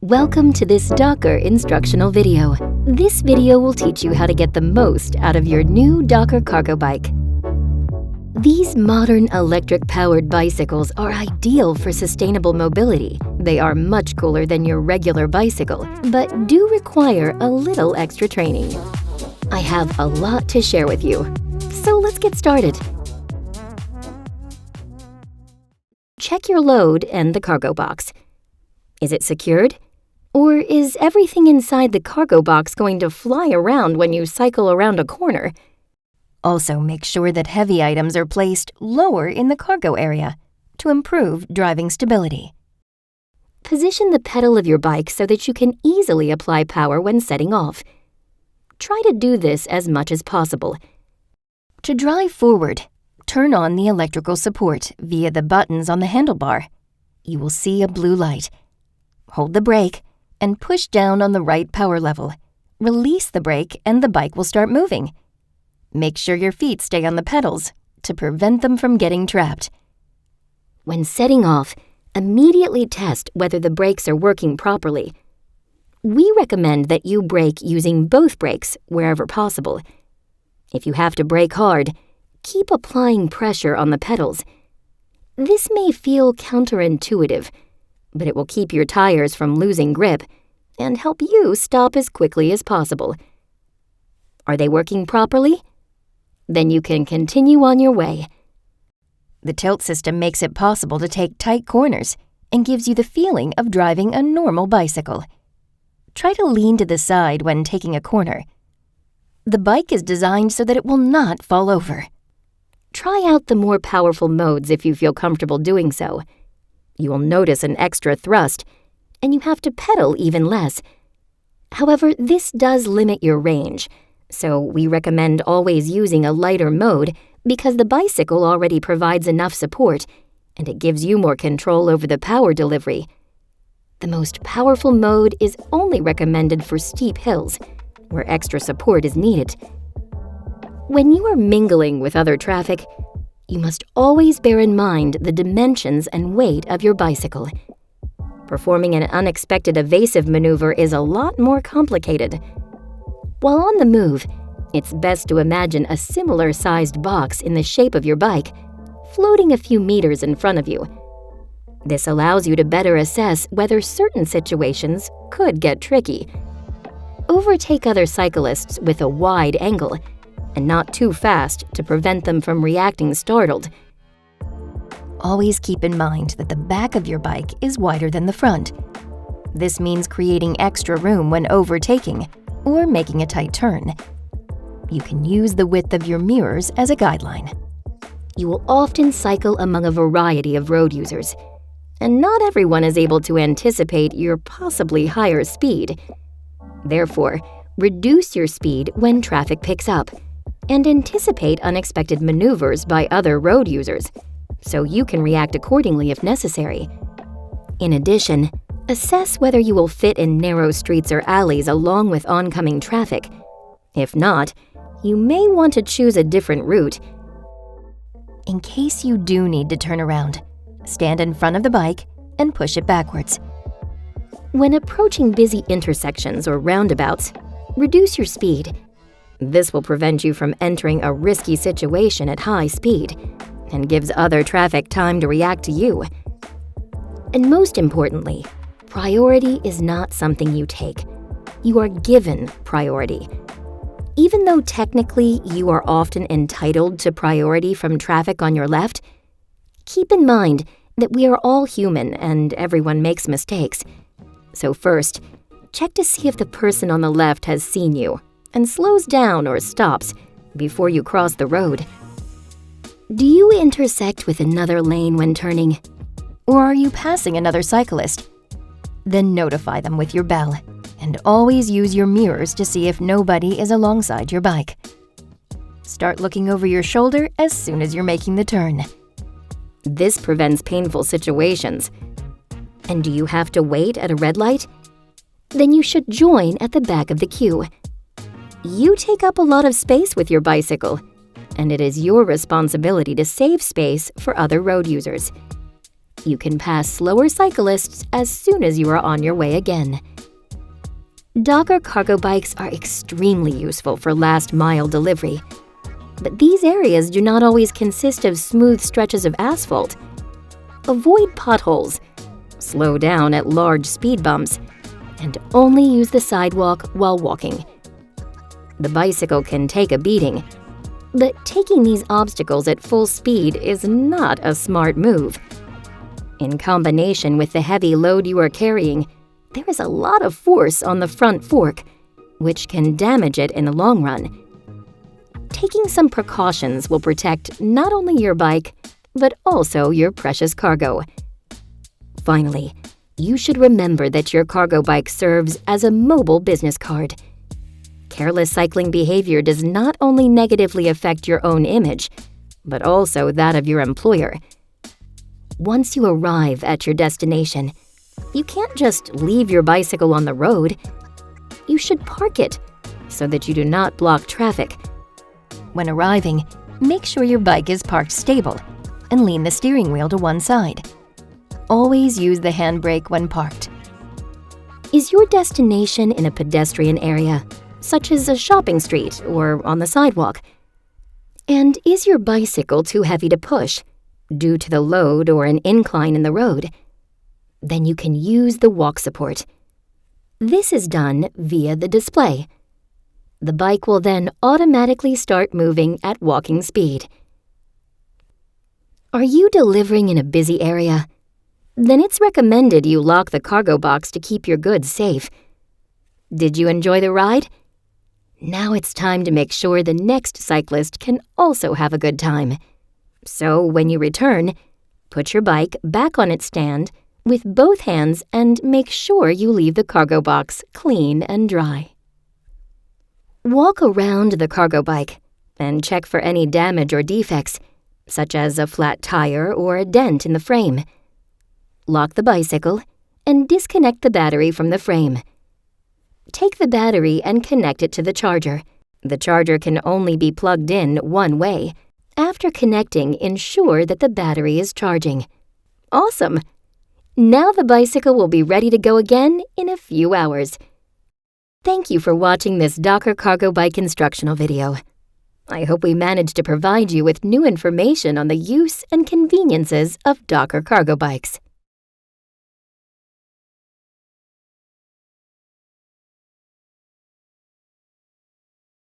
Welcome to this DOCKR instructional video. This video will teach you how to get the most out of your new DOCKR cargo bike. These modern electric-powered bicycles are ideal for sustainable mobility. They are much cooler than your regular bicycle, but do require a little extra training. I have a lot to share with you, so let's get started. Check your load and the cargo box. Is it secured? Or is everything inside the cargo box going to fly around when you cycle around a corner? Also, make sure that heavy items are placed lower in the cargo area to improve driving stability. Position the pedal of your bike so that you can easily apply power when setting off. Try to do this as much as possible. To drive forward, turn on the electrical support via the buttons on the handlebar. You will see a blue light. Hold the brake and push down on the right power level. Release the brake and the bike will start moving. Make sure your feet stay on the pedals to prevent them from getting trapped. When setting off, immediately test whether the brakes are working properly. We recommend that you brake using both brakes wherever possible. If you have to brake hard, keep applying pressure on the pedals. This may feel counterintuitive, but it will keep your tires from losing grip and help you stop as quickly as possible. Are they working properly? Then you can continue on your way. The tilt system makes it possible to take tight corners and gives you the feeling of driving a normal bicycle. Try to lean to the side when taking a corner. The bike is designed so that it will not fall over. Try out the more powerful modes if you feel comfortable doing so. You will notice an extra thrust, and you have to pedal even less. However, this does limit your range, so we recommend always using a lighter mode because the bicycle already provides enough support, and it gives you more control over the power delivery. The most powerful mode is only recommended for steep hills, where extra support is needed. When you are mingling with other traffic, you must always bear in mind the dimensions and weight of your bicycle. Performing an unexpected evasive maneuver is a lot more complicated. While on the move, it's best to imagine a similar-sized box in the shape of your bike, floating a few meters in front of you. This allows you to better assess whether certain situations could get tricky. Overtake other cyclists with a wide angle, and not too fast to prevent them from reacting startled. Always keep in mind that the back of your bike is wider than the front. This means creating extra room when overtaking or making a tight turn. You can use the width of your mirrors as a guideline. You will often cycle among a variety of road users, and not everyone is able to anticipate your possibly higher speed. Therefore, reduce your speed when traffic picks up, and anticipate unexpected maneuvers by other road users, so you can react accordingly if necessary. In addition, assess whether you will fit in narrow streets or alleys along with oncoming traffic. If not, you may want to choose a different route. In case you do need to turn around, stand in front of the bike and push it backwards. When approaching busy intersections or roundabouts, reduce your speed. This will prevent you from entering a risky situation at high speed and gives other traffic time to react to you. And most importantly, priority is not something you take. You are given priority. Even though technically you are often entitled to priority from traffic on your left, keep in mind that we are all human and everyone makes mistakes. So first, check to see if the person on the left has seen you and slows down or stops before you cross the road. Do you intersect with another lane when turning? Or are you passing another cyclist? Then notify them with your bell, and always use your mirrors to see if nobody is alongside your bike. Start looking over your shoulder as soon as you're making the turn. This prevents painful situations. And do you have to wait at a red light? Then you should join at the back of the queue. You take up a lot of space with your bicycle, and it is your responsibility to save space for other road users. You can pass slower cyclists as soon as you are on your way again. DOCKR cargo bikes are extremely useful for last-mile delivery. But these areas do not always consist of smooth stretches of asphalt. Avoid potholes, slow down at large speed bumps, and only use the sidewalk while walking. The bicycle can take a beating, but taking these obstacles at full speed is not a smart move. In combination with the heavy load you are carrying, there is a lot of force on the front fork, which can damage it in the long run. Taking some precautions will protect not only your bike, but also your precious cargo. Finally, you should remember that your cargo bike serves as a mobile business card. Careless cycling behavior does not only negatively affect your own image, but also that of your employer. Once you arrive at your destination, you can't just leave your bicycle on the road. You should park it so that you do not block traffic. When arriving, make sure your bike is parked stable and lean the steering wheel to one side. Always use the handbrake when parked. Is your destination in a pedestrian area, such as a shopping street or on the sidewalk? And is your bicycle too heavy to push, due to the load or an incline in the road? Then you can use the walk support. This is done via the display. The bike will then automatically start moving at walking speed. Are you delivering in a busy area? Then it's recommended you lock the cargo box to keep your goods safe. Did you enjoy the ride? Now it's time to make sure the next cyclist can also have a good time. So when you return, put your bike back on its stand with both hands and make sure you leave the cargo box clean and dry. Walk around the cargo bike and check for any damage or defects, such as a flat tire or a dent in the frame. Lock the bicycle and disconnect the battery from the frame. Take the battery and connect it to the charger. The charger can only be plugged in one way. After connecting, ensure that the battery is charging. Awesome! Now the bicycle will be ready to go again in a few hours. Thank you for watching this DOCKR cargo bike instructional video. I hope we managed to provide you with new information on the use and conveniences of DOCKR cargo bikes.